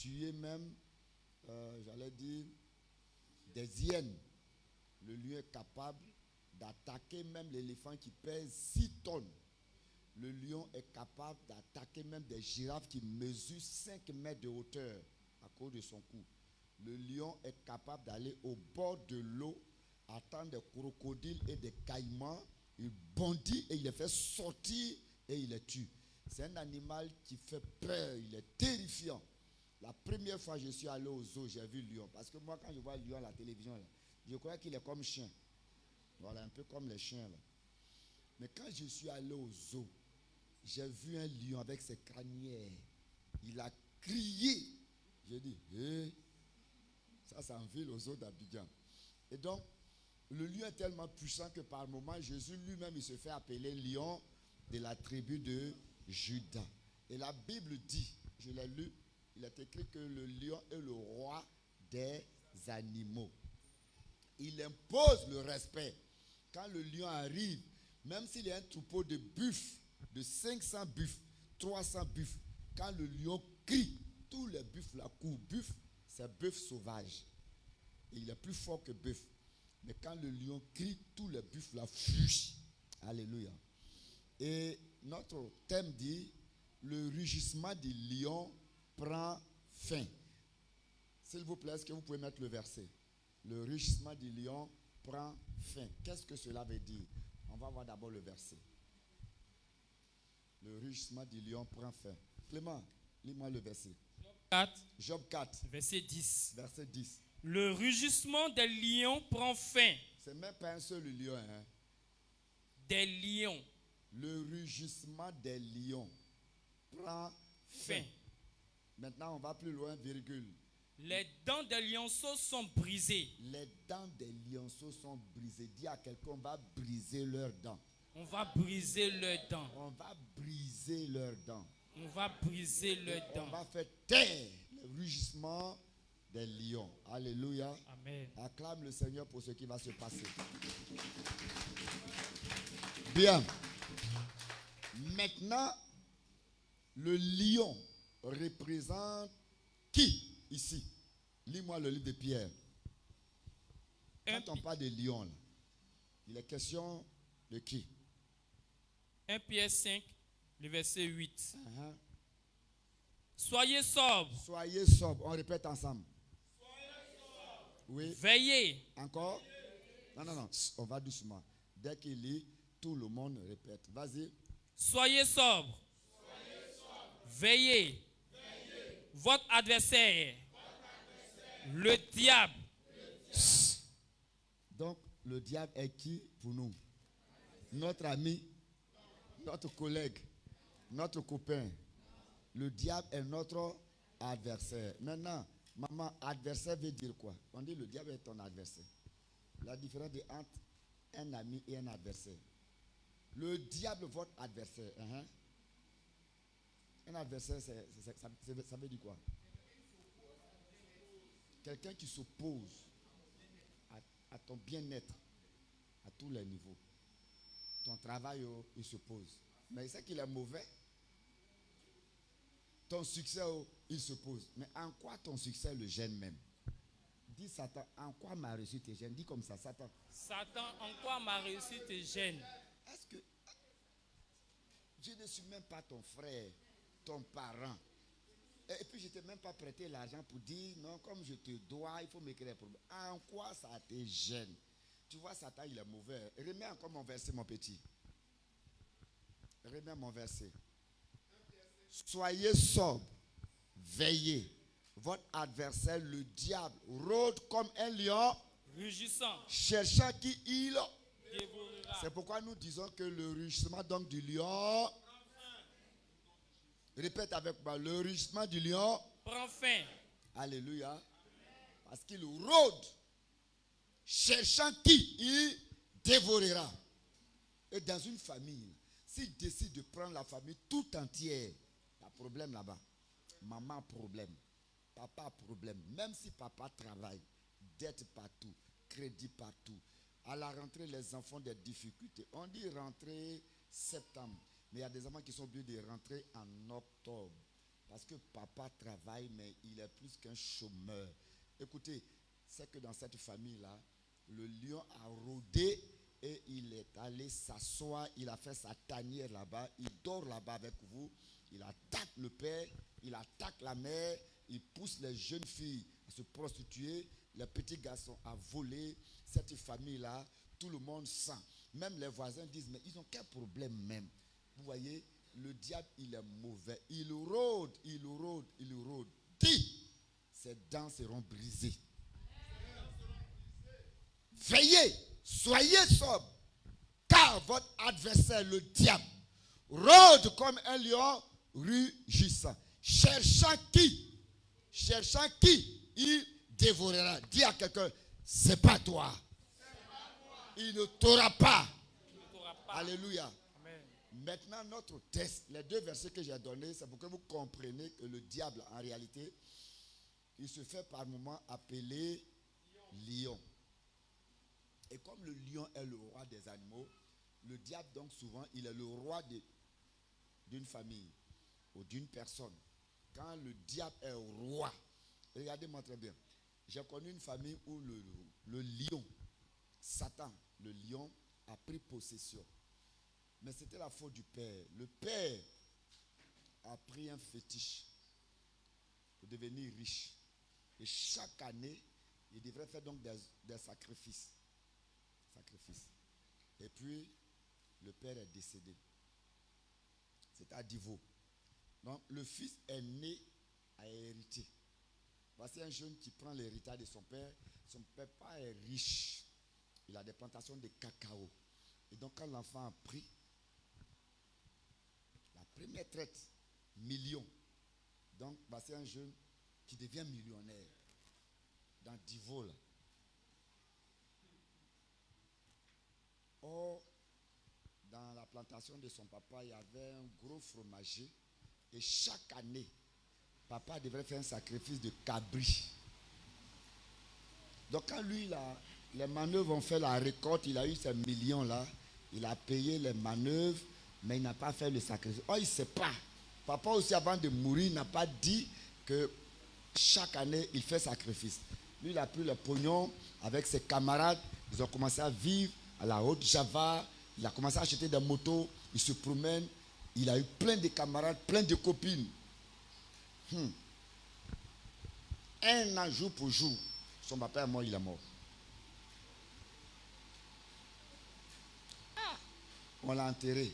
tuer même, j'allais dire, des hyènes. Le lion est capable d'attaquer même l'éléphant qui pèse 6 tonnes. Le lion est capable d'attaquer même des girafes qui mesurent 5 mètres de hauteur à cause de son cou. Le lion est capable d'aller au bord de l'eau, attendre des crocodiles et des caïmans. Il bondit et il les fait sortir et il les tue. C'est un animal qui fait peur, il est terrifiant. La première fois que je suis allé au zoo, j'ai vu le lion. Parce que moi, quand je vois le lion à la télévision, là, je crois qu'il est comme chien. Voilà, un peu comme les chiens. Là. Mais quand je suis allé au zoo, j'ai vu un lion avec ses crinières. Il a crié. J'ai dit, ça c'est en ville au zoo d'Abidjan. Et donc, le lion est tellement puissant que par moment, Jésus lui-même, il se fait appeler lion de la tribu de Juda. Et la Bible dit, je l'ai lu, il est écrit que le lion est le roi des animaux. Il impose le respect. Quand le lion arrive, même s'il y a un troupeau de buffles, de 500 buffles, 300 buffles, quand le lion crie, tous les buffles la courent. Buffle, c'est bœuf sauvage. Et il est plus fort que bœuf. Mais quand le lion crie, tous les buffles la fuient. Alléluia. Et notre thème dit, le rugissement du lion prend fin. S'il vous plaît, est-ce que vous pouvez mettre le verset? Le rugissement du lion prend fin. Qu'est-ce que cela veut dire? On va voir d'abord le verset. Le rugissement du lion prend fin. Clément, lis-moi le verset. Job 4. Verset 10. Verset 10. Le rugissement des lions prend fin. C'est même pas un seul lion. Hein? Des lions. Le rugissement des lions prend fin. Maintenant, on va plus loin, virgule. Les dents des lionceaux sont brisées. Les dents des lionceaux sont brisées. Dis à quelqu'un, on va briser leurs dents. On va briser leurs dents. On va briser leurs dents. On va briser leurs dents. On va faire taire le rugissement des lions. Alléluia. Amen. Acclame le Seigneur pour ce qui va se passer. Bien. Maintenant, le lion représente qui ici? Lis-moi le livre de Pierre. Quand on parle de lion, là, il est question de qui? 1 Pierre 5, le verset 8. Uh-huh. Soyez sobres. Soyez sobres. On répète ensemble. Soyez sobres. Oui. Veillez. Encore? Non. On va doucement. Dès qu'il lit, tout le monde répète. Vas-y. Soyez sobres. Veillez. Votre adversaire. Le diable. Donc, le diable est qui pour nous? Notre ami, notre collègue, notre copain. Le diable est notre adversaire. Maintenant, maman, adversaire veut dire quoi? On dit le diable est ton adversaire. La différence entre un ami et un adversaire. Le diable, votre adversaire. Uh-huh. Un adversaire, ça veut dire quoi? Quelqu'un qui s'oppose à ton bien-être à tous les niveaux. Ton travail, il s'oppose. Mais il sait qu'il est mauvais. Ton succès, il s'oppose. Mais en quoi ton succès le gêne même? Dis Satan, en quoi ma réussite te gêne? Dis comme ça, Satan. Satan, en quoi ma réussite te gêne? Est-ce que je ne suis même pas ton frère, ton parent? Et puis je ne t'ai même pas prêté l'argent pour dire non, comme je te dois, il faut m'écrire des problèmes. En quoi ça te gêne? Tu vois, Satan, il est mauvais. Remets encore mon verset, mon petit. Remets mon verset. Soyez sobres, veillez. Votre adversaire, le diable, rôde comme un lion, rugissant, cherchant qui il dévorera. C'est pourquoi nous disons que le rugissement donc du lion, répète avec moi, le rugissement du lion prend fin. Alléluia. Parce qu'il rôde, cherchant qui il dévorera. Et dans une famille, s'il décide de prendre la famille tout entière, il y a problème là-bas. Maman, problème. Papa, problème. Même si papa travaille, dette partout, crédit partout. À la rentrée, les enfants ont des difficultés. On dit rentrée septembre. Mais il y a des enfants qui sont obligés de rentrer en octobre. Parce que papa travaille, mais il est plus qu'un chômeur. Écoutez, c'est que dans cette famille-là, le lion a rôdé et il est allé s'asseoir. Il a fait sa tanière là-bas. Il dort là-bas avec vous. Il attaque le père, il attaque la mère. Il pousse les jeunes filles à se prostituer, les petits garçons à voler. Cette famille-là, tout le monde sent. Même les voisins disent, mais ils ont quel problème même? Vous voyez, le diable, il est mauvais. Il rôde, il rôde, il rôde. Dis, ses dents seront brisées. Veillez, soyez sobres, car votre adversaire, le diable, rôde comme un lion rugissant, cherchant qui il dévorera. Dis à quelqu'un, c'est pas toi. Il ne t'aura pas. Alléluia. Amen. Maintenant, notre test, les 2 versets que j'ai donnés, c'est pour que vous compreniez que le diable, en réalité, il se fait par moments appeler lion. Et comme le lion est le roi des animaux, le diable, donc souvent, il est le roi d'une famille ou d'une personne. Quand le diable est roi, regardez-moi très bien. J'ai connu une famille où le lion, Satan, le lion, a pris possession. Mais c'était la faute du père. Le père a pris un fétiche pour devenir riche. Et chaque année, il devrait faire donc des sacrifices. Et puis, le père est décédé. C'est à Divo. Donc, le fils est né à hériter. Voici un jeune qui prend l'héritage de son père. Son papa est riche. Il a des plantations de cacao. Et donc, quand l'enfant a pris la première traite, million. Donc, voici un jeune qui devient millionnaire. Dans Divo, là. Or, dans la plantation de son papa, il y avait un gros fromager. Et chaque année, papa devrait faire un sacrifice de cabri. Donc quand lui, les manœuvres ont fait la récolte, il a eu ces millions-là. Il a payé les manœuvres, mais il n'a pas fait le sacrifice. Oh, il ne sait pas. Papa aussi, avant de mourir, n'a pas dit que chaque année, il fait sacrifice. Lui, il a pris le pognon avec ses camarades. Ils ont commencé à vivre à la Haute-Java. Il a commencé à acheter des motos. Il se promène. Il a eu plein de camarades, plein de copines. Un an, jour pour jour, son papa est mort, il est mort. On l'a enterré.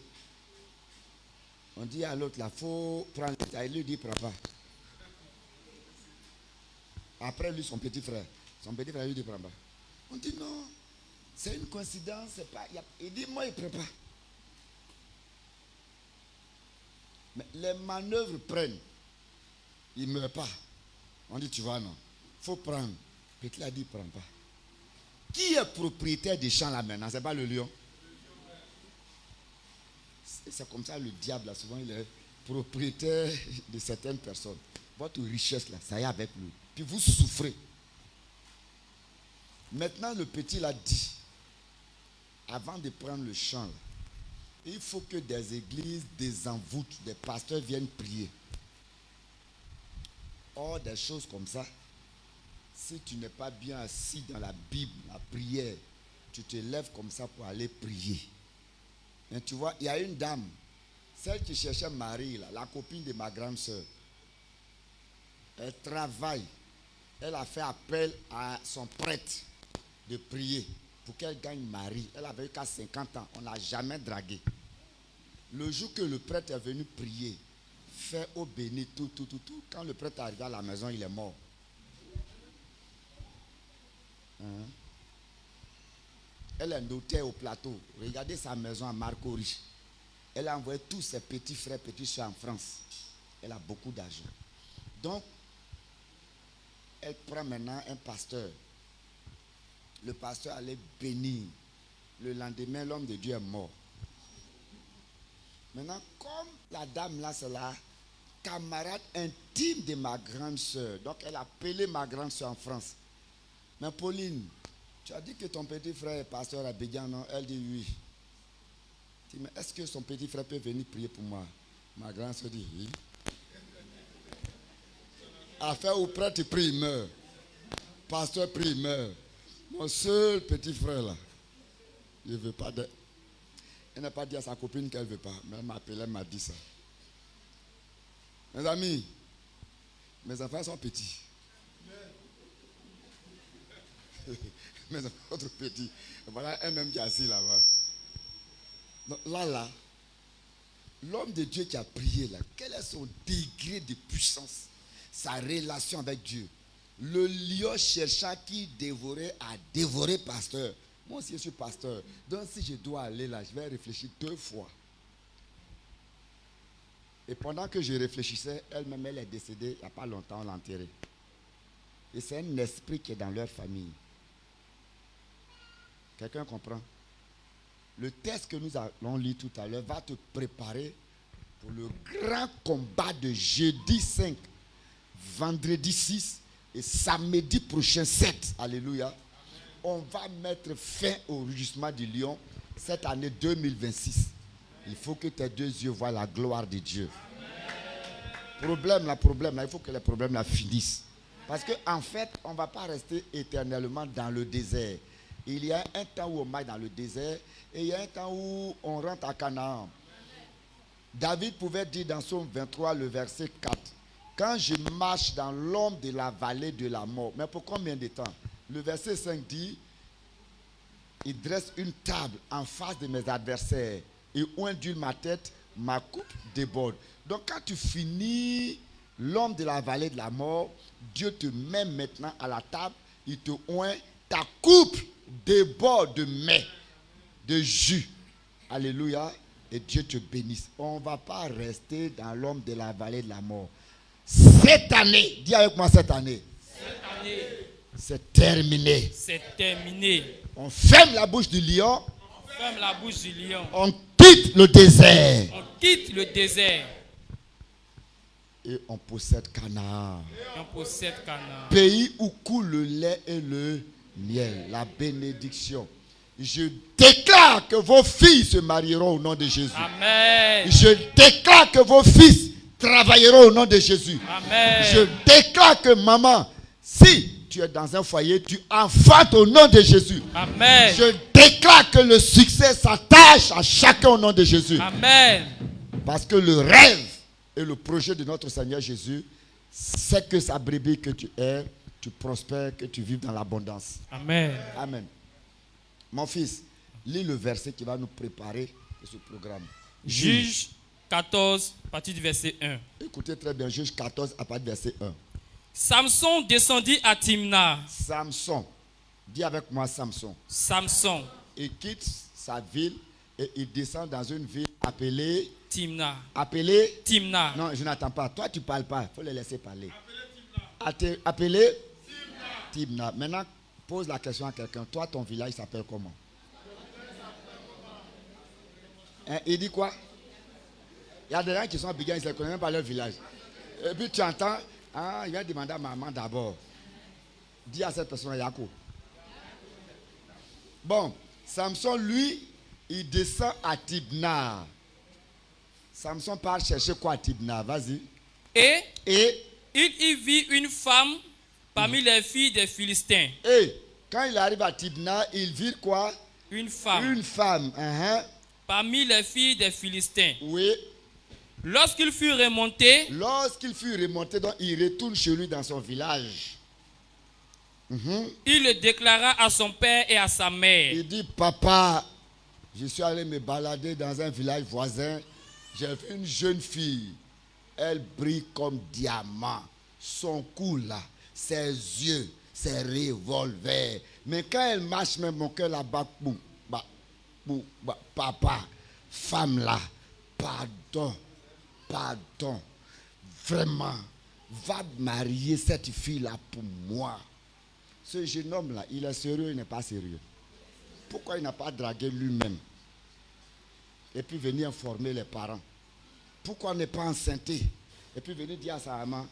On dit à l'autre, là, il faut prendre le détail. Il lui dit, papa. Après lui, son petit frère. Son petit frère lui dit, papa. On dit, non, c'est une coïncidence. C'est pas, il dit, moi, il prépare. Mais les manœuvres prennent. Il ne meurt pas. On dit, tu vois, non. Il faut prendre. Petit a dit, prends pas. Qui est propriétaire des champs là maintenant? Ce n'est pas le lion. C'est comme ça le diable, là, souvent, il est propriétaire de certaines personnes. Votre richesse, là, ça y est avec lui. Puis vous souffrez. Maintenant, le petit l'a dit, avant de prendre le champ, là, il faut que des églises, des envoûtes, des pasteurs viennent prier. Or, des choses comme ça, si tu n'es pas bien assis dans la Bible, la prière, tu te lèves comme ça pour aller prier. Mais tu vois, il y a une dame, celle qui cherchait Marie, là, la copine de ma grande soeur. Elle travaille. Elle a fait appel à son prêtre de prier pour qu'elle gagne Marie. Elle avait eu qu'à 50 ans. On n'a jamais dragué. Le jour que le prêtre est venu prier, fait au béni, tout. Quand le prêtre est arrivé à la maison, il est mort. Elle est notée au plateau. Regardez sa maison à Marcory. Elle a envoyé tous ses petits frères, petits soeurs en France. Elle a beaucoup d'argent. Donc, elle prend maintenant un pasteur. Le pasteur allait bénir. Le lendemain, l'homme de Dieu est mort. Maintenant, comme la dame là, c'est la camarade intime de ma grande soeur. Donc, elle a appelé ma grande soeur en France. Mais Pauline, tu as dit que ton petit frère est pasteur à Bédian, non? Elle dit oui. Je dis, mais est-ce que son petit frère peut venir prier pour moi? Ma grande soeur dit oui. Affaire où prêtre prie, il meurt. Pasteur prie, il meurt. Mon seul petit frère là, il ne veut pas de... Elle n'a pas dit à sa copine qu'elle ne veut pas. Mais elle m'a appelé, elle m'a dit ça. Mes amis, mes enfants sont petits. Mes enfants sont trop petits. Voilà un même qui est assis là-bas. Donc là, l'homme de Dieu qui a prié là, quel est son degré de puissance, sa relation avec Dieu? Le lion cherchant qui dévorait a dévoré pasteur. Moi aussi je suis pasteur. Donc si je dois aller là, je vais réfléchir 2 fois. Et pendant que je réfléchissais, elle-même elle est décédée il n'y a pas longtemps, on l'a enterrée. Et c'est un esprit qui est dans leur famille. Quelqu'un comprend? Le texte que nous allons lire tout à l'heure va te préparer pour le grand combat de jeudi 5, vendredi 6 et samedi prochain 7. Alléluia. On va mettre fin au rugissement du lion cette année 2026. Il faut que tes 2 yeux voient la gloire de Dieu. Problème, il faut que les problèmes là finissent. Parce qu'en fait, on ne va pas rester éternellement dans le désert. Il y a un temps où on marche dans le désert et il y a un temps où on rentre à Canaan. David pouvait dire dans Psaume 23, le verset 4, « Quand je marche dans l'ombre de la vallée de la mort. » Mais pour combien de temps? Le verset 5 dit, « Il dresse une table en face de mes adversaires et oint d'huile ma tête, ma coupe déborde. » Donc quand tu finis l'ombre de la vallée de la mort, Dieu te met maintenant à la table, il te oint, ta coupe déborde de mets, de jus. Alléluia. Et Dieu te bénisse. On ne va pas rester dans l'ombre de la vallée de la mort. Cette année, dis avec moi cette année. Cette année, c'est terminé. c'est terminé. On ferme la bouche du lion. On ferme la bouche du lion. On quitte le désert. On quitte le désert. Et on possède Canaan. Et on possède Canaan. Pays où coule le lait et le miel. La bénédiction. Je déclare que vos filles se marieront au nom de Jésus. Amen. Je déclare que vos fils travailleront au nom de Jésus. Amen. Je déclare que maman, si tu es dans un foyer, tu enfantes au nom de Jésus. Amen. Je déclare que le succès s'attache à chacun au nom de Jésus. Amen. Parce que le rêve et le projet de notre Seigneur Jésus, c'est que sa brebis que tu es, tu prospères, que tu vives dans l'abondance. Amen. Amen. Mon fils, lis le verset qui va nous préparer pour ce programme. Juge 14, à partir du verset 1. Écoutez très bien, Juge 14, à partir du verset 1. Samson descendit à Timna. Samson, dis avec moi Samson. Samson, Il quitte sa ville et il descend dans une ville appelée... Timna. Appelée... Timna. Non, je n'attends pas. Toi, tu ne parles pas. Il faut les laisser parler. Appelée Timna. Maintenant, pose la question à quelqu'un. Toi, ton village s'appelle comment? Hein, il dit quoi? Il y a des gens qui sont à Bigan, ils ne connaissent même pas leur village. Et puis tu entends, ah, il va demander à maman d'abord. Dis à cette personne, Yako. Bon, Samson, lui, il descend à Tibna. Samson part chercher quoi à Tibna? Vas-y. Et Et il y vit une femme parmi les filles des Philistins. Quand il arrive à Tibna, il vit quoi? Une femme Une femme. parmi les filles des Philistins. Oui. Lorsqu'il fut remonté, Lorsqu'il fut remonté, donc, il retourne chez lui dans son village. il le déclara à son père et à sa mère. Il dit, papa, je suis allé me balader dans un village voisin. J'ai vu une jeune fille. Elle brille comme diamant. Son cou là, ses yeux, ses revolvers. Mais quand elle marche, même mon cœur là-bas, papa, femme là, pardon. Vraiment, va marier cette fille-là pour moi. Ce jeune homme-là, il est sérieux, il n'est pas sérieux. Pourquoi il n'a pas dragué lui-même? Et puis venir informer les parents. Pourquoi il n'est pas enceinte? Et puis venir dire à sa maman,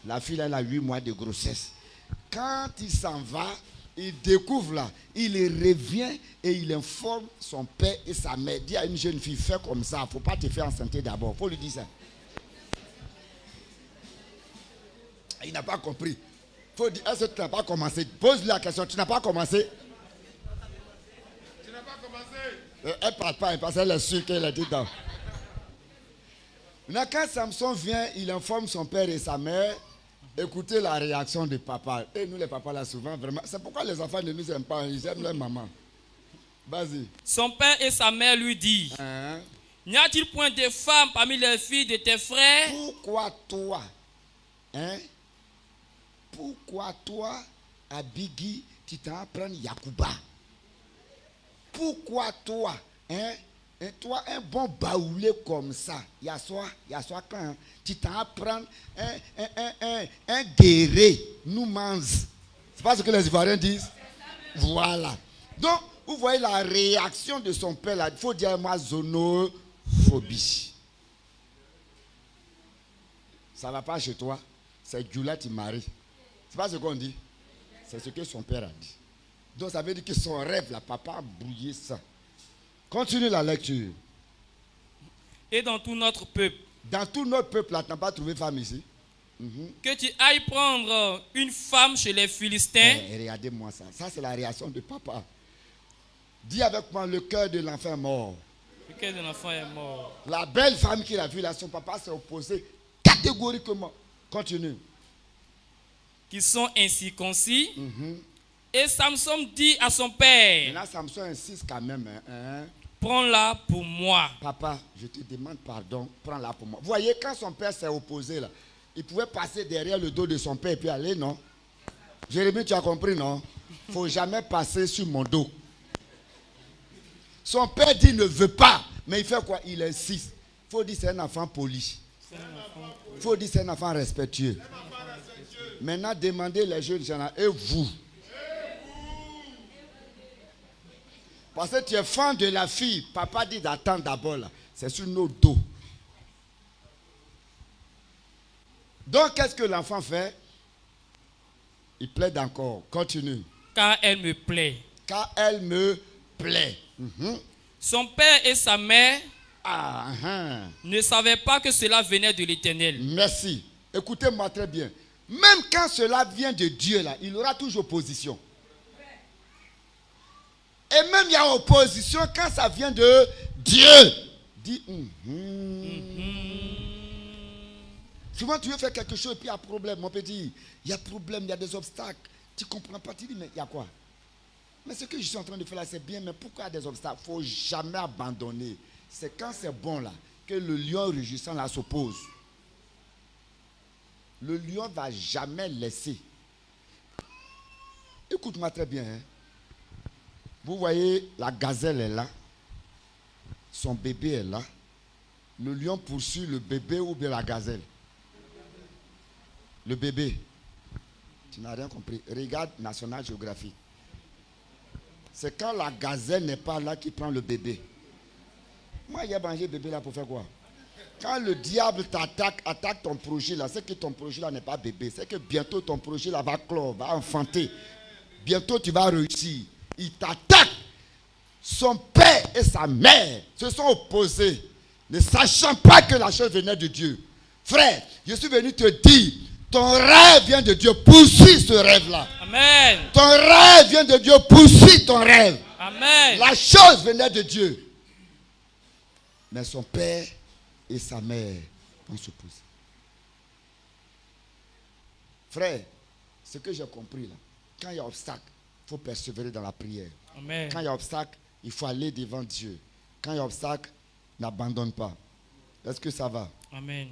la fille elle a 8 mois de grossesse. Quand il s'en va, il découvre là, il revient et il informe son père et sa mère. Dit à une jeune fille, fais comme ça, il ne faut pas te faire enceinte d'abord. Il faut lui dire ça. Il n'a pas compris. Faut dire, est-ce que tu n'as pas commencé? Pose-lui la question, tu n'as pas commencé? Tu n'as pas commencé? Elle ne parle pas, parce qu'elle est sûre qu'elle est dedans. Maintenant, quand Samson vient, il informe son père et sa mère. Écoutez la réaction de papa. Et nous, les papas, là, souvent, vraiment. C'est pourquoi les enfants ne nous aiment pas. Ils aiment leur maman. Vas-y. Son père et sa mère lui disent, Hein? n'y a-t-il point de femmes parmi les filles de tes frères? Pourquoi toi, hein? Pourquoi toi, Abigi, tu t'en prends Yacouba? Pourquoi toi, hein? Et toi, un bon baoulé comme ça, Yassoa quand hein, tu t'en prends un guéré, nous mange. C'est pas ce que les Ivoiriens disent? Voilà. Donc, vous voyez la réaction de son père là. Il faut dire moi zonophobie. Ça ne va pas chez toi. C'est Djoula qui marie. C'est pas ce qu'on dit. C'est ce que son père a dit. Donc ça veut dire que son rêve, là, papa a brouillé ça. Continue la lecture. Et dans tout notre peuple. Dans tout notre peuple, là, tu n'as pas trouvé femme ici. Que tu ailles prendre une femme chez les Philistins. Regardez-moi ça. Ça, c'est la réaction de papa. Dis avec moi, le cœur de l'enfant est mort. Le cœur de l'enfant est mort. La belle femme qu'il a vue là, son papa s'est opposé catégoriquement. Continue. Qui sont incirconcis. Et Samson dit à son père, Maintenant, Samson insiste quand même. Hein? prends-la pour moi. Papa, je te demande pardon, prends-la pour moi. Vous voyez, quand son père s'est opposé là, il pouvait passer derrière le dos de son père et puis aller, non? Jérémie, tu as compris, non? Il ne faut jamais passer sur mon dos. Son père dit ne veut pas, mais il fait quoi? Il insiste. Il faut dire c'est un enfant poli. Il faut dire c'est un enfant respectueux. Maintenant, demandez les jeunes gens, et vous? Parce que tu es fan de la fille. Papa dit d'attendre d'abord là. C'est sur nos dos. Donc, qu'est-ce que l'enfant fait? Il plaide encore. Continue. Car elle me plaît. Car elle me plaît. Son père et sa mère Ne savaient pas que cela venait de l'Éternel. Merci. Écoutez-moi très bien. Même quand cela vient de Dieu là, il aura toujours opposition. Et même il y a opposition quand ça vient de Dieu. Dis Souvent tu veux faire quelque chose et puis il y a problème, mon petit. Il y a problème, il y a des obstacles. Tu ne comprends pas, tu dis mais il y a quoi? Mais ce que je suis en train de faire là c'est bien, mais pourquoi il y a des obstacles? Il ne faut jamais abandonner. C'est quand c'est bon là que le lion rugissant là s'oppose. Le lion ne va jamais laisser. Écoute-moi très bien. Hein? Vous voyez, la gazelle est là. Son bébé est là. Le lion poursuit le bébé ou bien la gazelle? Le bébé. Tu n'as rien compris. Regarde National Geographic. C'est quand la gazelle n'est pas là qui prend le bébé. Moi, il a mangé le bébé là pour faire quoi? Quand le diable t'attaque, attaque ton projet là, c'est que ton projet là n'est pas bébé. C'est que bientôt ton projet là va clore, va enfanter. Bientôt tu vas réussir. Il t'attaque. Son père et sa mère se sont opposés, ne sachant pas que la chose venait de Dieu. Frère, je suis venu te dire, ton rêve vient de Dieu. Poursuis ce rêve-là. Amen. Ton rêve vient de Dieu. Poursuis ton rêve. Amen. La chose venait de Dieu. Mais son père et sa mère vont s'opposer. Frère, ce que j'ai compris là, quand il y a obstacle, il faut persévérer dans la prière. Amen. Quand il y a obstacle, il faut aller devant Dieu. Quand il y a obstacle, n'abandonne pas. Est-ce que ça va? Amen.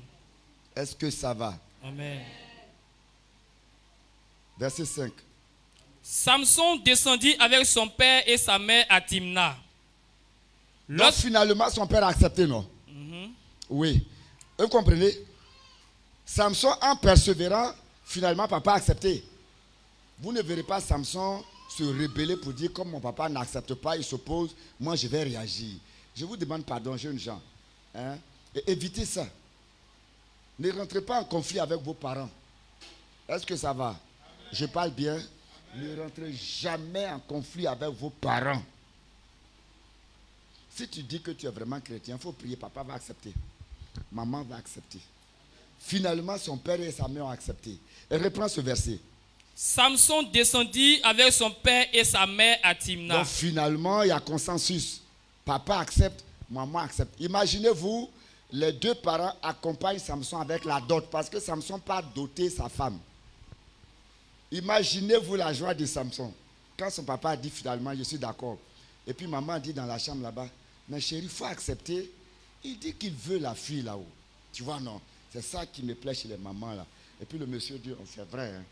Est-ce que ça va? Amen. Verset 5. Samson descendit avec son père et sa mère à Timna. Donc finalement, son père a accepté, non? Oui. Vous comprenez? Samson, en persévérant, finalement, papa a accepté. Vous ne verrez pas Samson se rebeller pour dire, comme mon papa n'accepte pas, il s'oppose, moi je vais réagir. Je vous demande pardon, jeunes gens. Hein? Et évitez ça. Ne rentrez pas en conflit avec vos parents. Est-ce que ça va? Je parle bien. Ne rentrez jamais en conflit avec vos parents. Si tu dis que tu es vraiment chrétien, il faut prier. Papa va accepter. Maman va accepter. Finalement, son père et sa mère ont accepté. Et reprends ce verset. Samson descendit avec son père et sa mère à Timna. Donc finalement, il y a consensus. Papa accepte, maman accepte. Imaginez-vous, les deux parents accompagnent Samson avec la dot parce que Samson n'a pas doté sa femme. Imaginez-vous la joie de Samson. Quand son papa a dit finalement, je suis d'accord. Et puis maman a dit dans la chambre là-bas, mais chérie, il faut accepter. Il dit qu'il veut la fille là-haut. Tu vois, non. C'est ça qui me plaît chez les mamans là. Et puis le monsieur dit, oh, c'est vrai. Hein.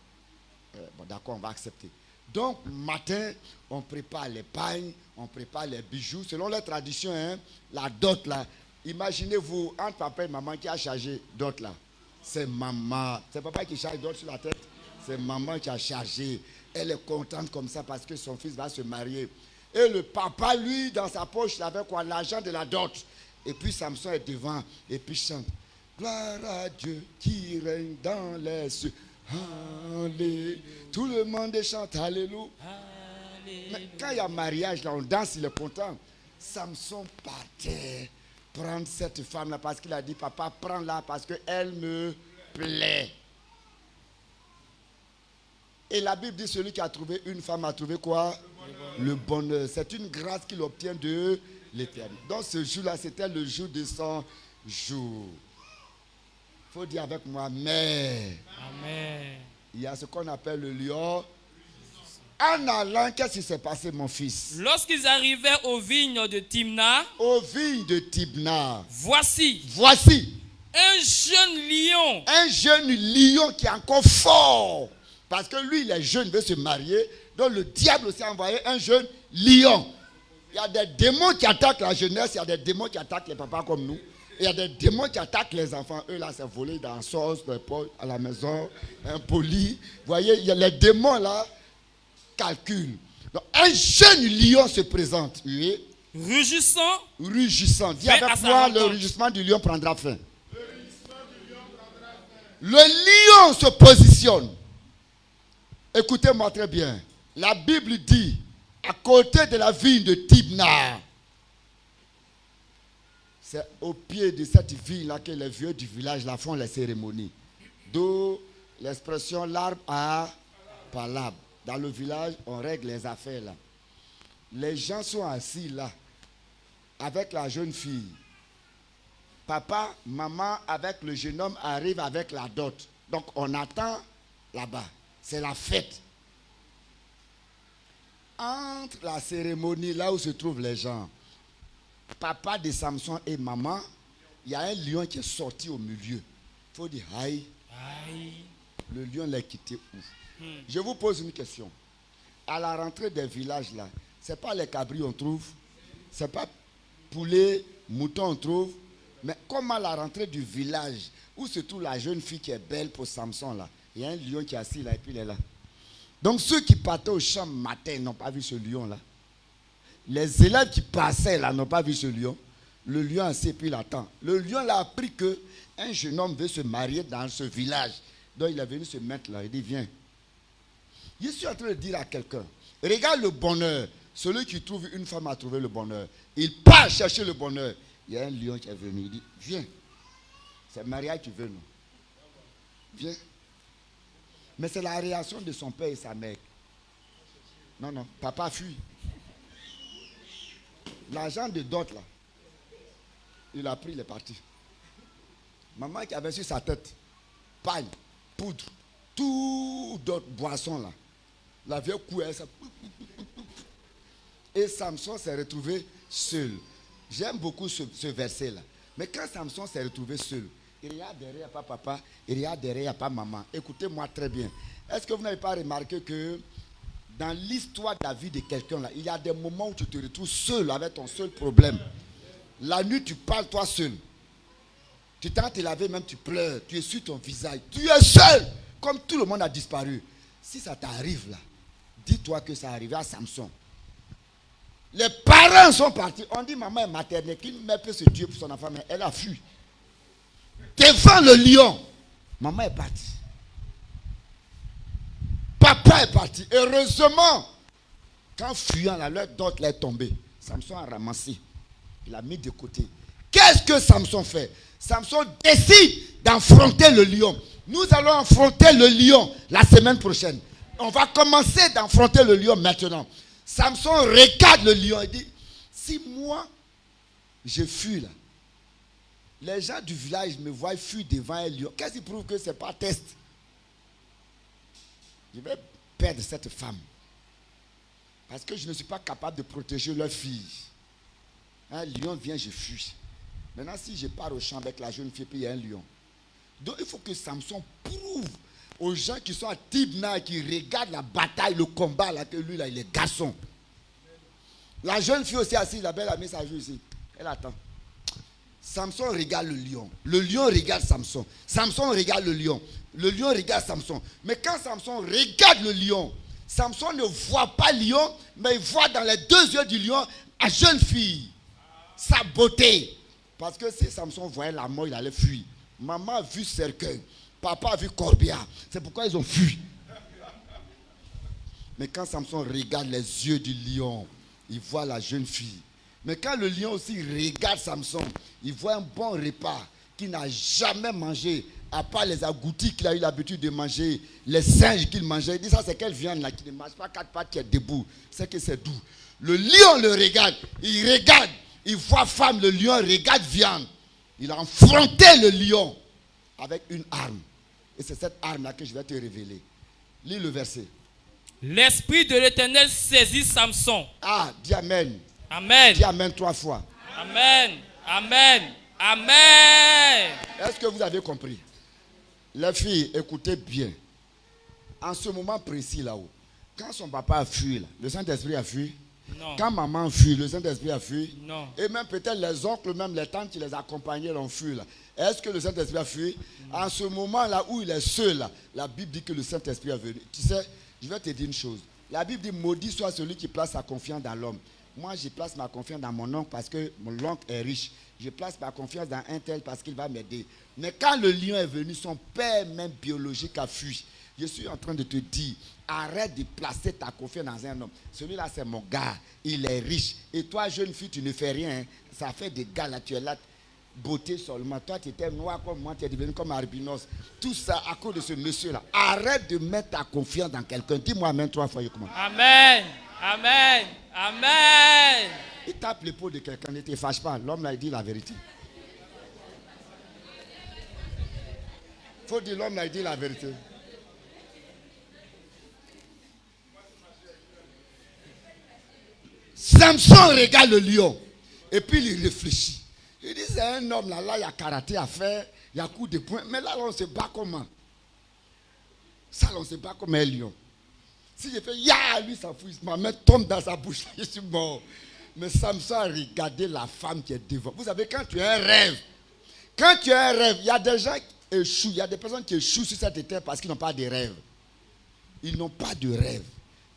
Bon, d'accord, on va accepter. Donc, matin, on prépare les pagnes, on prépare les bijoux. Selon les traditions, hein, la dot là. Imaginez-vous, entre papa et maman qui a chargé dot là. C'est maman. C'est papa qui charge dot sur la tête. C'est maman qui a chargé. Elle est contente comme ça parce que son fils va se marier. Et le papa, lui, dans sa poche, il avait quoi? L'argent de la dot. Et puis Samson est devant et puis chante. Gloire à Dieu qui règne dans les cieux. Alléluia. Tout le monde chante Alléluia. Mais quand il y a mariage, là, on danse, il est content. Samson partait prendre cette femme-là parce qu'il a dit, papa, prends-la parce qu'elle me plaît. Et la Bible dit, celui qui a trouvé une femme a trouvé quoi? Le bonheur. C'est une grâce qu'il obtient de l'Éternel. Donc ce jour-là, c'était le jour de son jour. Il faut dire avec moi, mais. Amen. Il y a ce qu'on appelle le lion. En allant, qu'est-ce qui s'est passé, mon fils? Lorsqu'ils arrivèrent aux vignes de Timna, Aux vignes de Timna. voici Un jeune lion qui est encore fort. Parce que lui, il est jeune, il veut se marier. Donc le diable aussi a envoyé un jeune lion. Il y a des démons qui attaquent la jeunesse, il y a des démons qui attaquent les papas comme nous. Il y a des démons qui attaquent les enfants. Eux là, c'est volé dans la sauce, dans les poches, à la maison, impoli. Vous voyez, il y a les démons là, calculent. Donc un jeune lion se présente. Oui. Rugissant. Dis avec moi, le rugissement du lion prendra fin. Le lion se positionne. Écoutez-moi très bien. La Bible dit, à côté de la vigne de Timna, c'est au pied de cette vigne-là que les vieux du village là font les cérémonies. D'où l'expression l'arbre à palabre. Dans le village, on règle les affaires là. Les gens sont assis là, avec la jeune fille. Papa, maman, avec le jeune homme, arrive avec la dot. Donc on attend là-bas. C'est la fête. Entre la cérémonie, là où se trouvent les gens, papa de Samson et maman, il y a un lion qui est sorti au milieu. Il faut dire aïe. Le lion l'a quitté où? Je vous pose une question. À la rentrée des villages là, c'est pas les cabris on trouve, c'est pas poulet, mouton on trouve, mais comme à la rentrée du village où se trouve la jeune fille qui est belle pour Samson là, il y a un lion qui est assis là et puis il est là. Donc ceux qui partaient au champ matin n'ont pas vu ce lion là. Les élèves qui passaient là n'ont pas vu ce lion. Le lion assis et puis il attend. Le lion là a appris que un jeune homme veut se marier dans ce village. Donc il est venu se mettre là. Il dit viens. Je suis en train de dire à quelqu'un, regarde le bonheur. Celui qui trouve une femme a trouvé le bonheur. Il part chercher le bonheur. Il y a un lion qui est venu. Il dit viens. C'est mariage tu veux non? Viens. Mais c'est la réaction de son père et sa mère. Non, papa fuit. L'argent de dot là, il a pris, il est parti. Maman qui avait sur sa tête, paille, poudre, tout d'autres boissons là. La vieille couée, ça. Et Samson s'est retrouvé seul. J'aime beaucoup ce verset là. Mais quand Samson s'est retrouvé seul, il regarde derrière, il n'y a pas papa, il regarde derrière, il n'y a pas maman. Écoutez-moi très bien. Est-ce que vous n'avez pas remarqué que dans l'histoire de la vie de quelqu'un, là, il y a des moments où tu te retrouves seul avec ton seul problème. La nuit, tu parles toi seul. Tu t'as te laver, même tu pleures, tu es sur ton visage. Tu es seul, comme tout le monde a disparu. Si ça t'arrive là, dis-toi que ça arrivait à Samson. Les parents sont partis. On dit maman est maternelle, qui met peu ce Dieu pour son enfant, mais elle a fui. Devant le lion, maman est partie. Papa est parti. Heureusement, quand fuyant, la leur dot est tombée. Samson a ramassé. Il a mis de côté. Qu'est-ce que Samson fait? Samson décide d'affronter le lion. Nous allons affronter le lion la semaine prochaine. On va commencer d'affronter le lion maintenant. Samson regarde le lion et dit, si moi, je fuis là, les gens du village me voient fuir devant un lion. Qu'est-ce qui prouve que ce n'est pas test? Je vais perdre cette femme. Parce que je ne suis pas capable de protéger leur fille. Un lion vient, je fuis. Maintenant, si je pars au champ avec la jeune fille, puis il y a un lion. Donc, il faut que Samson prouve aux gens qui sont à Tibna, qui regardent la bataille, le combat, là, que lui, là, il est garçon. La jeune fille aussi assise, la belle amie, ça joue ici. Elle attend. Samson regarde le lion. Le lion regarde Samson. Samson regarde le lion. Le lion regarde Samson. Mais quand Samson regarde le lion, Samson ne voit pas le lion, mais il voit dans les deux yeux du lion la jeune fille. Sa beauté. Parce que si Samson voyait la mort, il allait fuir. Maman a vu cercueil. Papa a vu corbillard. C'est pourquoi ils ont fui. Mais quand Samson regarde les yeux du lion, il voit la jeune fille. Mais quand le lion aussi regarde Samson, il voit un bon repas qu'il n'a jamais mangé, à part les agoutis qu'il a eu l'habitude de manger, les singes qu'il mangeait. Il dit ça, c'est quelle viande là qui ne mange pas quatre pattes qui est debout. C'est que c'est doux. Le lion le regarde. Il regarde. Il voit femme, le lion regarde viande. Il a affronté le lion avec une arme. Et c'est cette arme-là que je vais te révéler. Lis le verset. L'Esprit de l'Éternel saisit Samson. Ah, dis amen. Amen. Dis amen 3 fois. Amen. Amen. Amen. Est-ce que vous avez compris? Les filles, écoutez bien. En ce moment précis là-haut, quand son papa a fui, là, le Saint-Esprit a fui. Non. Quand maman fuit, le Saint-Esprit a fui. Non. Et même peut-être les oncles, même les tantes qui les accompagnaient l'ont fui. Est-ce que le Saint-Esprit a fui? En ce moment-là où il est seul, là, la Bible dit que le Saint-Esprit est venu. Tu sais, je vais te dire une chose. La Bible dit, maudit soit celui qui place sa confiance dans l'homme. Moi, je place ma confiance dans mon oncle parce que mon oncle est riche. Je place ma confiance dans un tel parce qu'il va m'aider. Mais quand le lion est venu, son père même biologique a fui. Je suis en train de te dire, arrête de placer ta confiance dans un homme. Celui-là, c'est mon gars. Il est riche. Et toi, jeune fille, tu ne fais rien. Hein. Ça fait des gars là, tu es là, beauté seulement. Toi, tu étais noir comme moi, tu es devenu comme albinos. Tout ça à cause de ce monsieur-là. Arrête de mettre ta confiance dans quelqu'un. Dis-moi amen 3 fois. Comment? Amen. Amen. Amen. Il tape l'épaule de quelqu'un, ne te fâche pas. L'homme là, il dit la vérité. Il faut dire l'homme là, il dit la vérité. Samson regarde le lion et puis il réfléchit. Il dit c'est un homme là, il y a karaté à faire, il y a coup de poing, mais là on se bat comment? Ça on se bat comme un lion. Si je fais ya, lui s'en fout, ma main tombe dans sa bouche, je suis mort. Mais Samson a regardé la femme qui est devant. Vous savez, quand tu as un rêve, il y a des gens qui échouent, il y a des personnes qui échouent sur cette terre parce qu'ils n'ont pas de rêve. Ils n'ont pas de rêve,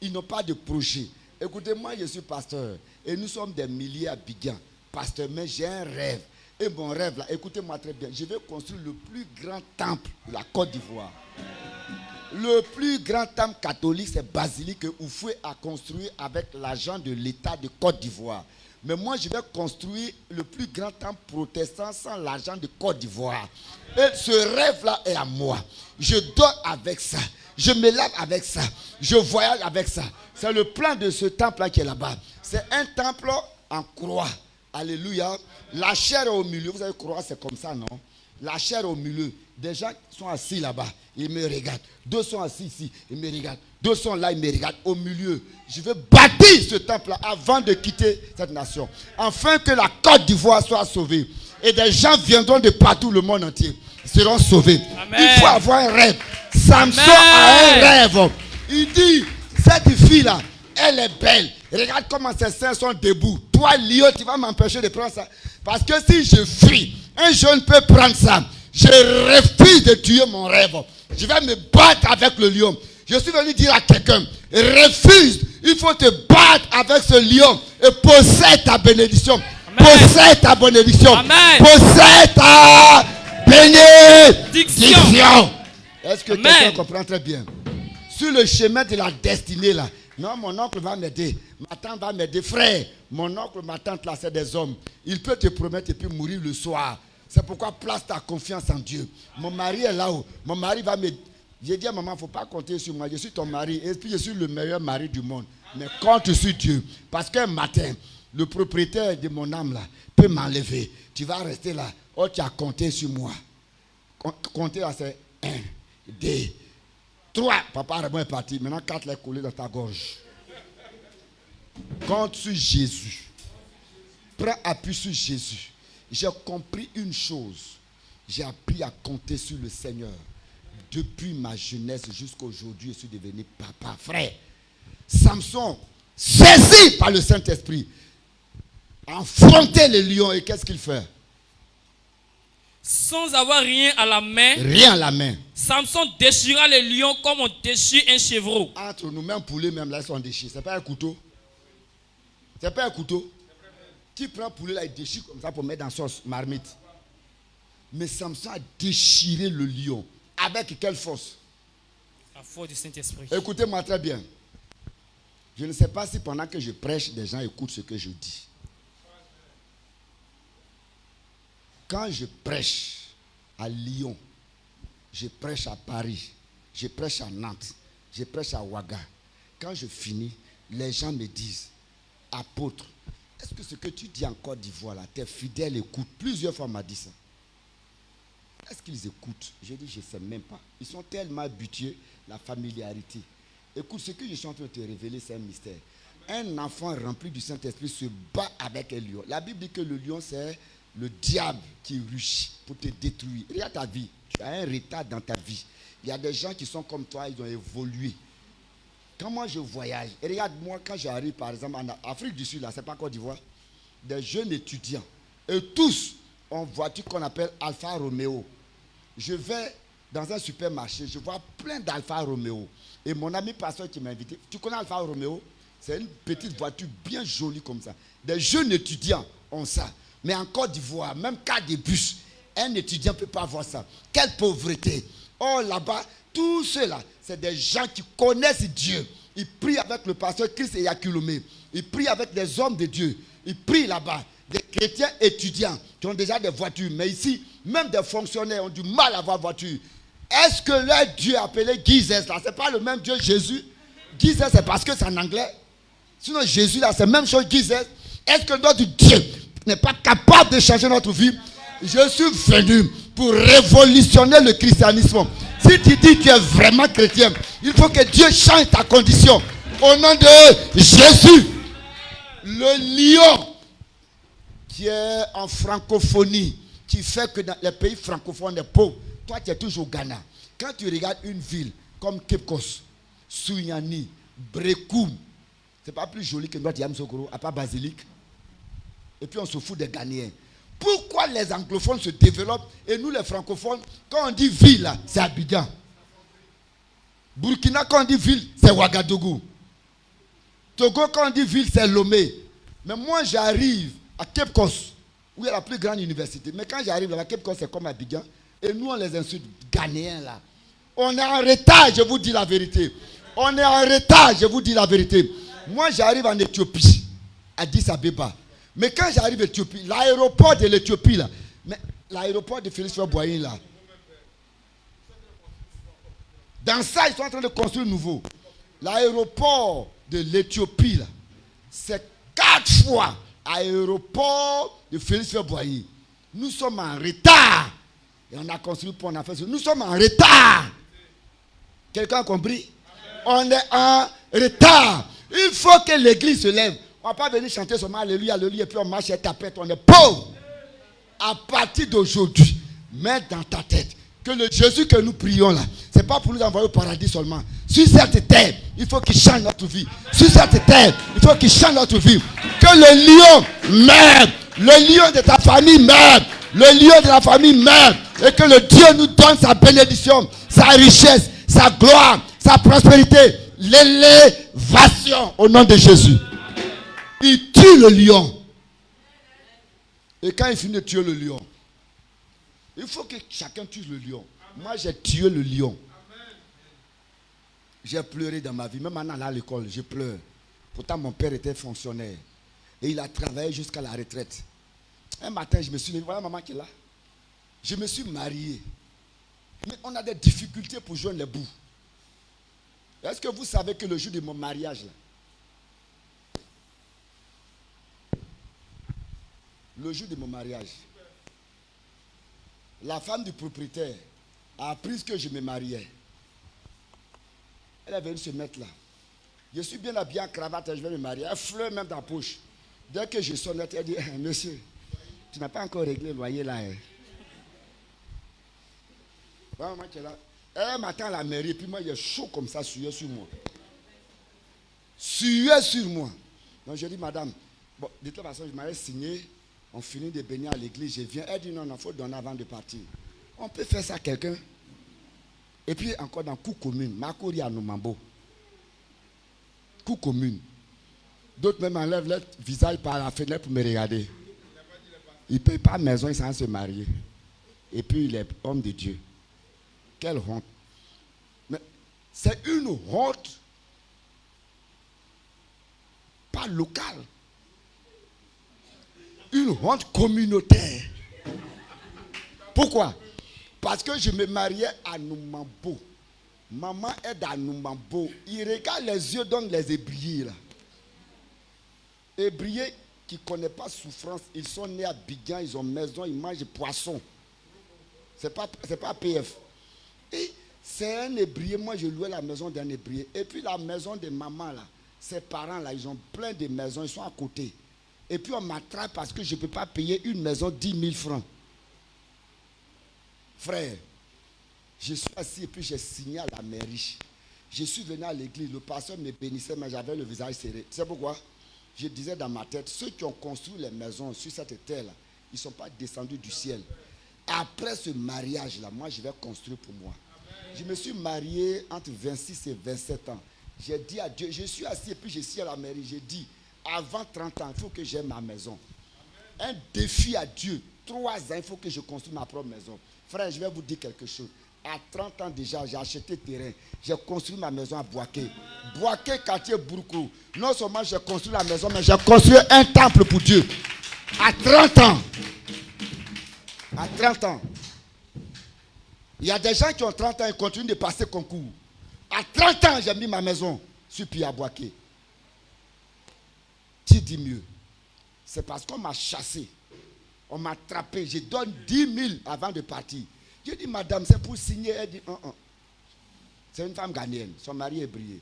ils n'ont pas de projet. Écoutez, moi je suis pasteur et nous sommes des milliers à Abidjan. Pasteur, mais j'ai un rêve. Et mon rêve là, écoutez-moi très bien, je vais construire le plus grand temple de la Côte d'Ivoire. Le plus grand temple catholique, c'est Basilique que Oufoué a construit avec l'argent de l'État de Côte d'Ivoire. Mais moi, je vais construire le plus grand temple protestant sans l'argent de Côte d'Ivoire. Et ce rêve-là est à moi. Je dors avec ça. Je me lave avec ça. Je voyage avec ça. C'est le plan de ce temple-là qui est là-bas. C'est un temple en croix. Alléluia. La chair est au milieu. Vous savez, croix, c'est comme ça, non? La chair est au milieu. Des gens sont assis là-bas. Ils me regardent. D'autres sont assis ici. Ils me regardent. D'autres sont là. Ils me regardent. Au milieu. Je vais bâtir ce temple-là avant de quitter cette nation. Afin que la Côte d'Ivoire soit sauvée. Et des gens viendront de partout le monde entier. Ils seront sauvés. Amen. Il faut avoir un rêve. Samson a un rêve. Il dit, cette fille-là, elle est belle. Regarde comment ses seins sont debout. Toi, lion, tu vas m'empêcher de prendre ça. Parce que si je fuis, un jeune peut prendre ça. Je refuse de tuer mon rêve. Je vais me battre avec le lion. Je suis venu dire à quelqu'un, refuse. Il faut te battre avec ce lion et possède ta bénédiction. Amen. Possède ta bénédiction. Amen. Possède ta bénédiction. Est-ce que quelqu'un comprend très bien? Sur le chemin de la destinée là, Non, mon oncle va m'aider. Ma tante va m'aider. Frère, mon oncle, ma tante, là, c'est des hommes. Il peut te promettre et puis mourir le soir. C'est pourquoi place ta confiance en Dieu. Mon mari est là-haut. Mon mari va me... J'ai dit à maman, il ne faut pas compter sur moi. Je suis ton mari. Et puis je suis le meilleur mari du monde. Mais compte sur Dieu. Parce qu'un matin, le propriétaire de mon âme, là, peut m'enlever. Tu vas rester là. Oh, tu as compté sur moi. Compter là, c'est 1, 2, 3. Papa Raymond est parti. Maintenant, 4 les collés dans ta gorge. Compte sur Jésus. Prends appui sur Jésus. J'ai compris une chose. J'ai appris à compter sur le Seigneur. Depuis ma jeunesse jusqu'à aujourd'hui, je suis devenu papa. Frère, Samson, saisi par le Saint-Esprit, affrontait les lions. Et qu'est-ce qu'il fait? Sans avoir rien à la main, Rien à la main. Samson déchira les lions comme on déchire un chevreau. Entre nous, même poulet, même là, ils sont déchirés. C'est pas un couteau. C'est pas un couteau. Tu prends poulet là, il déchire comme ça pour mettre dans sauce marmite. Mais Samson a déchiré le lion. Avec quelle force? La force du Saint-Esprit. Écoutez-moi très bien. Je ne sais pas si pendant que je prêche, des gens écoutent ce que je dis. Quand je prêche à Lyon, je prêche à Paris, je prêche à Nantes, je prêche à Ouaga. Quand je finis, les gens me disent, apôtre, est-ce que ce que tu dis en Côte d'Ivoire, là, tes fidèles écoutent? Plusieurs fois on m'a dit ça. Est-ce qu'ils écoutent? J'ai dit, je ne sais même pas. Ils sont tellement habitués, la familiarité. Écoute, ce que je suis en train de te révéler, c'est un mystère. Un enfant rempli du Saint-Esprit se bat avec un lion. La Bible dit que le lion, c'est le diable qui ruche pour te détruire. Regarde ta vie. Tu as un retard dans ta vie. Il y a des gens qui sont comme toi, ils ont évolué. Quand moi je voyage, et regarde, moi quand j'arrive par exemple en Afrique du Sud, là, c'est pas Côte d'Ivoire, des jeunes étudiants, et tous ont une voiture qu'on appelle Alfa Romeo. Je vais dans un supermarché, je vois plein d'Alfa Romeo. Et mon ami pasteur qui m'a invité, tu connais Alfa Romeo? C'est une petite voiture bien jolie comme ça. Des jeunes étudiants ont ça. Mais en Côte d'Ivoire, même cas de bus, un étudiant ne peut pas avoir ça. Quelle pauvreté! Oh là-bas, tous ceux-là, c'est des gens qui connaissent Dieu. Ils prient avec le pasteur Christ et Yakulomé. Ils prient avec des hommes de Dieu. Ils prient là-bas. Des chrétiens étudiants qui ont déjà des voitures. Mais ici, même des fonctionnaires ont du mal à avoir voiture. Est-ce que leur Dieu appelé Jesus, là, ce n'est pas le même Dieu Jésus? Jesus, c'est parce que c'est en anglais. Sinon, Jésus, là, c'est la même chose Jesus. Est-ce que notre Dieu n'est pas capable de changer notre vie? Je suis venu pour révolutionner le christianisme. Si tu dis que tu es vraiment chrétien, il faut que Dieu change ta condition. Au nom de Jésus. Le lion qui est en francophonie, qui fait que dans les pays francophones, les pauvres, toi tu es toujours au Ghana. Quand tu regardes une ville comme Cape Coast, Sunyani, Brekoum, c'est pas plus joli que notre Yamsokoro, à part Basilique. Et puis on se fout des Ghanéens. Pourquoi les anglophones se développent et nous les francophones, quand on dit ville, c'est Abidjan. Burkina, quand on dit ville, c'est Ouagadougou. Togo, quand on dit ville, c'est Lomé. Mais moi, j'arrive à Cape Coast, où il y a la plus grande université. Mais quand j'arrive là, Cape Coast, c'est comme Abidjan. Et nous, on les insulte, Ghanéens là. On est en retard, je vous dis la vérité. On est en retard, je vous dis la vérité. Moi, j'arrive en Éthiopie, à Addis Abeba. Mais quand j'arrive en Éthiopie, l'aéroport de l'Éthiopie là, mais l'aéroport de Félix Faure-Boigny là, dans ça, ils sont en train de construire nouveau. L'aéroport de l'Éthiopie là, c'est 4 fois l'aéroport de Félix Faure-Boigny. Nous sommes en retard. Et on a construit pour on a fait ça. Nous sommes en retard. Quelqu'un a compris? On est en retard. Il faut que l'église se lève. On ne va pas venir chanter seulement Alléluia, Alléluia, et puis on marche et tapette. On est pauvre. À partir d'aujourd'hui, mets dans ta tête que le Jésus que nous prions là, ce n'est pas pour nous envoyer au paradis seulement. Sur cette terre, il faut qu'il change notre vie. Sur cette terre, il faut qu'il change notre vie. Que le lion meure. Le lion de ta famille meurt. Le lion de la famille meurt. Et que le Dieu nous donne sa bénédiction, sa richesse, sa gloire, sa prospérité, l'élévation au nom de Jésus. Il tue le lion. Et quand il finit de tuer le lion, il faut que chacun tue le lion. Moi, j'ai tué le lion. J'ai pleuré dans ma vie. Même maintenant, là, à l'école, je pleure. Pourtant, mon père était fonctionnaire. Et il a travaillé jusqu'à la retraite. Un matin, je me suis levé. Voilà maman qui est là. Je me suis marié. Mais on a des difficultés pour joindre les bouts. Est-ce que vous savez que le jour de mon mariage, là, le jour de mon mariage, la femme du propriétaire a appris que je me mariais. Elle est venue se mettre là. Je suis bien habillé en cravate et je vais me marier. Elle fleur même dans la poche. Dès que je sonne, elle dit, monsieur, tu n'as pas encore réglé le loyer là. Hein. Voilà, maman qui est là. Elle m'attend à la mairie, et puis moi, il est chaud comme ça, sué sur moi. Sué sur moi. Donc je dis, madame, bon, de toute façon, je m'avais signé, on finit de bénir à l'église, je viens. Elle dit, non, il faut donner avant de partir. On peut faire ça à quelqu'un. Et puis encore dans coup commune, Makori à Numambo. Coup commune. D'autres même enlèvent leur visage par la fenêtre pour me regarder. Il ne paye pas maison, il s'en se marier. Et puis il est homme de Dieu. Quelle honte. Mais c'est une honte pas locale. Une honte communautaire. Pourquoi? Parce que je me mariais à Numambo. Maman est à Numambo. Il regarde les yeux, donc les ébriers là. Ébriers qui ne connaissent pas souffrance, ils sont nés à Bignan, ils ont maison, ils mangent poisson. C'est pas PF. Et c'est un ébrier, moi je louais la maison d'un ébrier. Et puis la maison de maman là, ses parents là, ils ont plein de maisons, ils sont à côté. Et puis on m'attrape parce que je ne peux pas payer une maison 10 000 francs. Frère, je suis assis et puis j'ai signé à la mairie. Je suis venu à l'église, le pasteur me bénissait, mais j'avais le visage serré. Tu sais pourquoi? Je disais dans ma tête, ceux qui ont construit les maisons sur cette terre-là, ils ne sont pas descendus du ciel. Après ce mariage-là, moi, je vais construire pour moi. Je me suis marié entre 26 et 27 ans. J'ai dit à Dieu, je suis assis et puis je suis à la mairie. J'ai dit, avant 30 ans, il faut que j'aie ma maison. Un défi à Dieu. 3 ans, il faut que je construise ma propre maison. Frère, je vais vous dire quelque chose. À 30 ans déjà, j'ai acheté terrain. J'ai construit ma maison à Boaké. Boaké, quartier Bourkou. Non seulement j'ai construit la maison, mais j'ai construit un temple pour Dieu. À 30 ans. À 30 ans. Il y a des gens qui ont 30 ans et continuent de passer concours. À 30 ans, j'ai mis ma maison sur Pia Boaké. Tu dis mieux. C'est parce qu'on m'a chassé. On m'a attrapé. Je donne 10 000 avant de partir. Je dis, madame, c'est pour signer. Elle dit, c'est une femme ghanéenne. Son mari est brillé.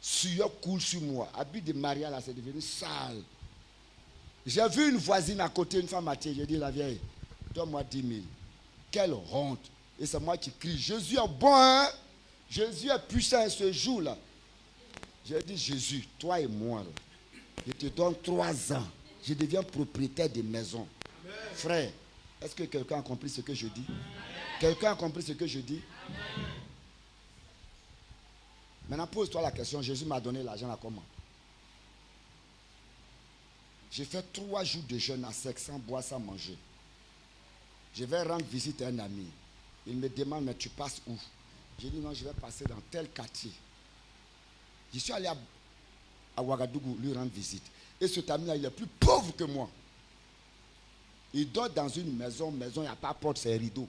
Sueur coule sur moi. Habit de mariage, là, c'est devenu sale. J'ai vu une voisine à côté, une femme à terre. J'ai dit, la vieille, donne-moi 10 000. Quelle honte. Et c'est moi qui crie, Jésus est bon, hein? Jésus est puissant ce jour-là. J'ai dit, Jésus, toi et moi, là, je te donne 3 ans. Je deviens propriétaire de maison. Amen. Frère, est-ce que quelqu'un a compris ce que je dis? Quelqu'un a compris ce que je dis? Amen. Maintenant, pose-toi la question, Jésus m'a donné l'argent là comment? J'ai fait 3 jours de jeûne à sec, sans boire, sans manger. Je vais rendre visite à un ami. Il me demande, mais tu passes où? J'ai dit, non, je vais passer dans tel quartier. Je suis allé à Ouagadougou lui rendre visite. Et cet ami-là, il est plus pauvre que moi. Il dort dans une maison, il n'y a pas de porte, c'est rideau.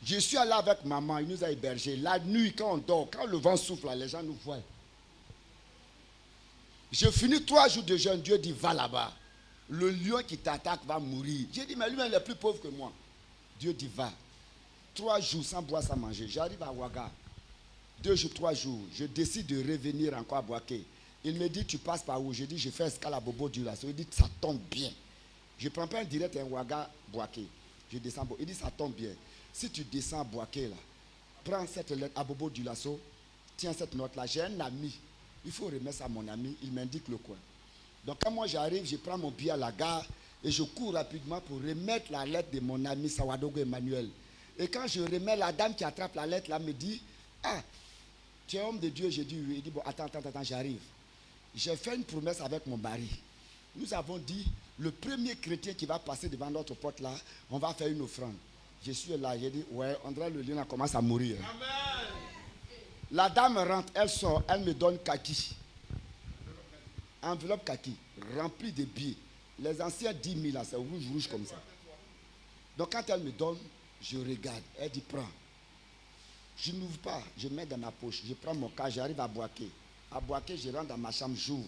Je suis allé avec maman, il nous a hébergés. La nuit, quand on dort, quand le vent souffle, là, les gens nous voient. J'ai fini 3 jours de jeûne, Dieu dit, va là-bas. Le lion qui t'attaque va mourir. J'ai dit, mais lui, il est plus pauvre que moi. Dieu dit, va. 3 jours sans boire, sans manger. J'arrive à Ouaga. 2 jours, 3 jours. Je décide de revenir encore à Boaké. Il me dit, tu passes par où? Je dis, je fais escale à Bobo Dioulasso. Il dit, ça tombe bien. Je ne prends pas un direct à Ouaga, Boaké. Je descends. Il dit, ça tombe bien. Si tu descends à Boaké, là, prends cette lettre à Bobo Dioulasso. Tiens cette note-là. J'ai un ami. Il faut remettre ça à mon ami. Il m'indique le coin. Donc, quand moi j'arrive, je prends mon billet à la gare et je cours rapidement pour remettre la lettre de mon ami Sawadogo Emmanuel. Et quand je remets, la dame qui attrape la lettre là me dit, ah, tu es homme de Dieu? J'ai dit oui. Il dit, bon, attends, j'arrive. J'ai fait une promesse avec mon mari. Nous avons dit, le premier chrétien qui va passer devant notre porte là, on va faire une offrande. Je suis là, j'ai dit, ouais, on dirait le lion commence à mourir. Amen. La dame rentre, elle sort, elle me donne kaki. Enveloppe kaki, remplie de billets. Les anciens 10 000, là, c'est rouge, rouge comme ça. Donc quand elle me donne, je regarde. Elle dit, prends. Je n'ouvre pas, je mets dans ma poche. Je prends mon cas, j'arrive à Boaké. À Boaké, je rentre dans ma chambre, j'ouvre.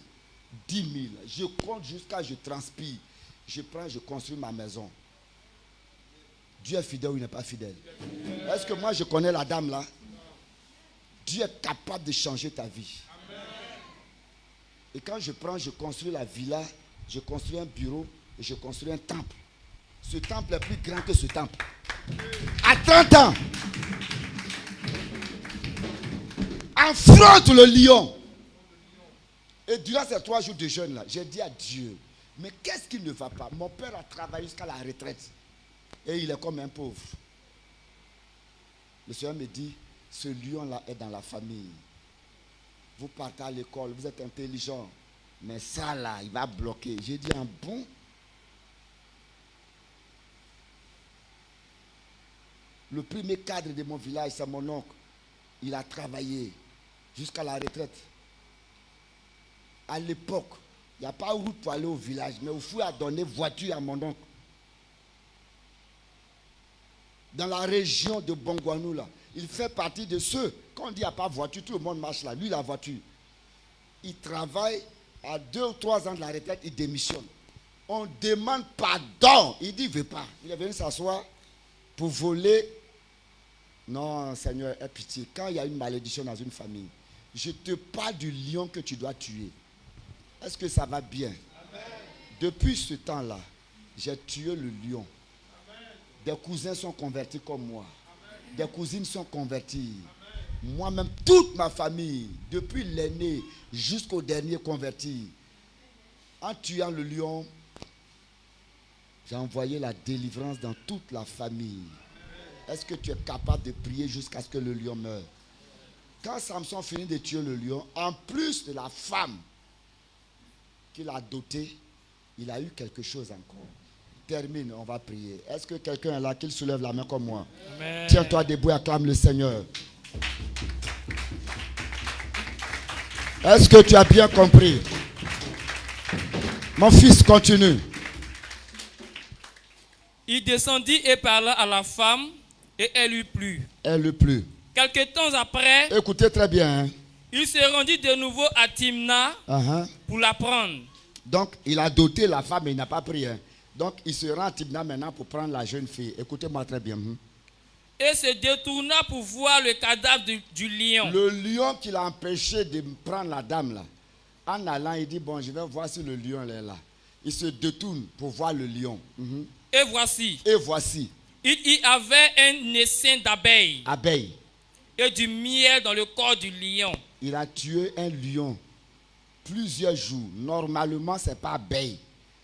10 000. Je compte jusqu'à je transpire. Je prends, je construis ma maison. Dieu est fidèle ou il n'est pas fidèle? Est-ce que moi je connais la dame là? Dieu est capable de changer ta vie. Et quand je prends, je construis la villa, je construis un bureau et je construis un temple. Ce temple est plus grand que ce temple. À 30 ans, affronte le lion. Et durant ces 3 jours de jeûne là, j'ai dit à Dieu, mais qu'est-ce qui ne va pas? Mon père a travaillé jusqu'à la retraite. Et il est comme un pauvre. Le Seigneur me dit, ce lion-là est dans la famille. Vous partez à l'école, vous êtes intelligent. Mais ça là, il va bloquer. J'ai dit, un bon. Le premier cadre de mon village, c'est mon oncle. Il a travaillé jusqu'à la retraite. À l'époque, il n'y a pas de route pour aller au village, mais Oufou a donné voiture à mon oncle. Dans la région de Bongouanou, là, il fait partie de ceux, quand on dit qu'il n'y a pas de voiture, tout le monde marche là. Lui, il a voiture. Il travaille, à 2 ou 3 ans de la retraite, il démissionne. On demande pardon. Il dit, il ne veut pas. Il est venu s'asseoir pour voler. Non, Seigneur, aie pitié. Quand il y a une malédiction dans une famille, je te parle du lion que tu dois tuer. Est-ce que ça va bien? Amen. Depuis ce temps-là, j'ai tué le lion. Des cousins sont convertis comme moi. Amen. Des cousines sont converties. Moi-même, toute ma famille, depuis l'aîné jusqu'au dernier converti. En tuant le lion, j'ai envoyé la délivrance dans toute la famille. Est-ce que tu es capable de prier jusqu'à ce que le lion meure? Quand Samson finit de tuer le lion, en plus de la femme qu'il a dotée, il a eu quelque chose encore. Termine, on va prier. Est-ce que quelqu'un est là, qu'il soulève la main comme moi? Amen. Tiens-toi debout et acclame le Seigneur. Est-ce que tu as bien compris? Mon fils, continue. Il descendit et parla à la femme, et elle lui plut. Elle lui plut. Quelque temps après, écoutez très bien. Hein? Il se rendit de nouveau à Timna pour la prendre. Donc, il a doté la femme, mais il n'a pas pris. Hein? Donc, il se rend à Timna maintenant pour prendre la jeune fille. Écoutez-moi très bien. Et se détourna pour voir le cadavre du lion. Le lion qui l'a empêché de prendre la dame là. En allant, il dit, bon, je vais voir si le lion est là. Il se détourne pour voir le lion. Et voici. Il y avait un essaim d'abeilles. Abeilles. Et du miel dans le corps du lion. Il a tué un lion plusieurs jours. Normalement, ce n'est pas abeille.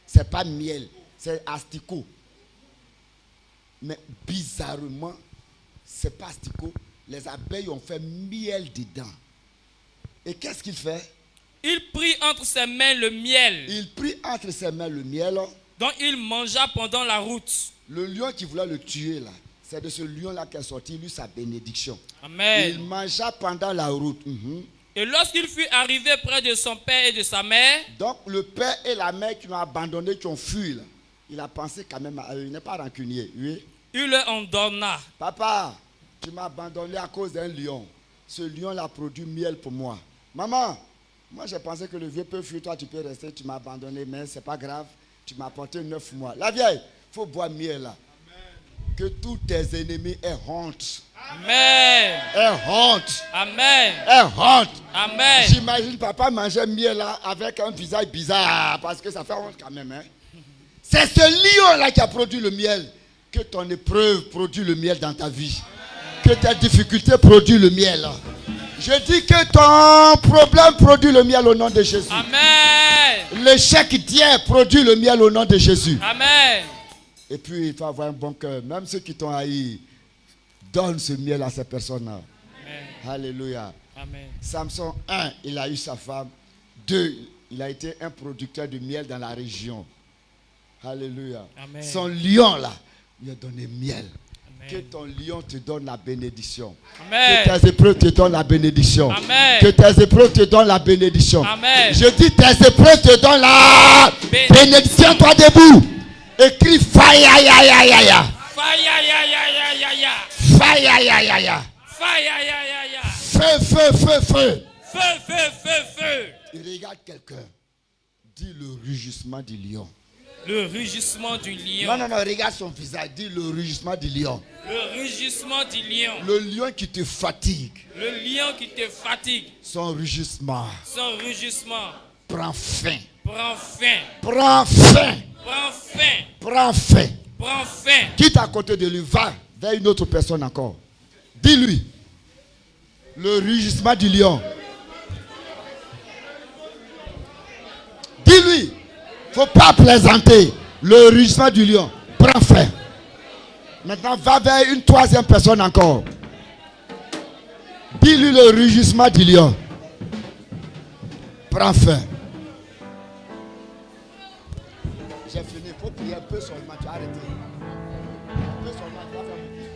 Ce n'est pas miel. C'est asticot. Mais bizarrement, ce n'est pas asticot. Les abeilles ont fait miel dedans. Et qu'est-ce qu'il fait? Il prit entre ses mains le miel. Dont il mangea pendant la route. Le lion qui voulait le tuer là, c'est de ce lion-là qu'est sorti lui sa bénédiction. Amen. Il mangea pendant la route. Et lorsqu'il fut arrivé près de son père et de sa mère. Donc le père et la mère qui l'ont abandonné, qui ont fui là, il a pensé quand même à eux, il n'est pas rancunier. Oui. Il leur ordonna. Papa, tu m'as abandonné à cause d'un lion. Ce lion-là a produit miel pour moi. Maman, moi j'ai pensé que le vieux peut fuir, toi tu peux rester, tu m'as abandonné, mais c'est pas grave. Tu m'as apporté 9 mois. La vieille, il faut boire miel là. Amen. Que tous tes ennemis aient honte. Amen. Aient honte. Amen. Aient honte. Amen. J'imagine papa manger miel là avec un visage bizarre parce que ça fait honte quand même. Hein? C'est ce lion là qui a produit le miel. Que ton épreuve produit le miel dans ta vie. Que tes difficultés produisent le miel. Là. Je dis que ton problème produit le miel au nom de Jésus. Amen. L'échec d'hier produit le miel au nom de Jésus. Amen. Et puis il faut avoir un bon cœur. Même ceux qui t'ont haï, donne ce miel à ces personnes-là. Alléluia. Amen. Samson, 1, il a eu sa femme. 2, il a été un producteur de miel dans la région. Alléluia. Amen. Son lion là, lui a donné miel. Amen. Que ton lion te donne la bénédiction. Amen. Que tes épreuves te donnent la bénédiction. Amen. Que tes épreuves te donnent la bénédiction. Amen. Je dis tes épreuves te donnent la bénédiction. Toi debout. Écris fire. Fire, ya, ya, ya, ya, ya, ya. Fire. Fire, ya, ya, ya. Feu. Feu, feu, feu, feu. Il regarde quelqu'un. Dis le rugissement du lion. Le rugissement du lion. Non, regarde son visage. Dis le rugissement du lion. Le rugissement du lion. Le lion qui te fatigue. Le lion qui te fatigue. Son rugissement. Son rugissement. Prends fin. Prends fin. Prends fin. Prends fin. Prends fin. Prends fin. Quitte à côté de lui, va vers une autre personne encore. Dis-lui. Le rugissement du lion. Dis-lui. Faut pas plaisanter. Le rugissement du lion. Prends fin. Maintenant, va vers une troisième personne encore. Dis-lui le rugissement du lion. Prends fin. J'ai fini. Il faut prier un peu seulement. Tu as arrêté. Un peu seulement. Tu vas faire beaucoup.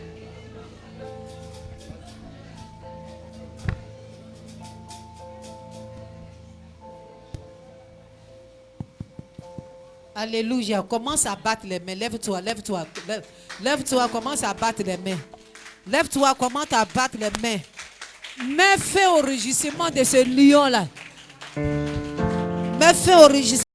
Alléluia. Commence à battre les mains. Lève-toi. Lève-toi. Commence à battre les mains. Lève-toi. Commence à battre les mains. Mets feu au rugissement de ce lion-là. Mets feu au rugissement.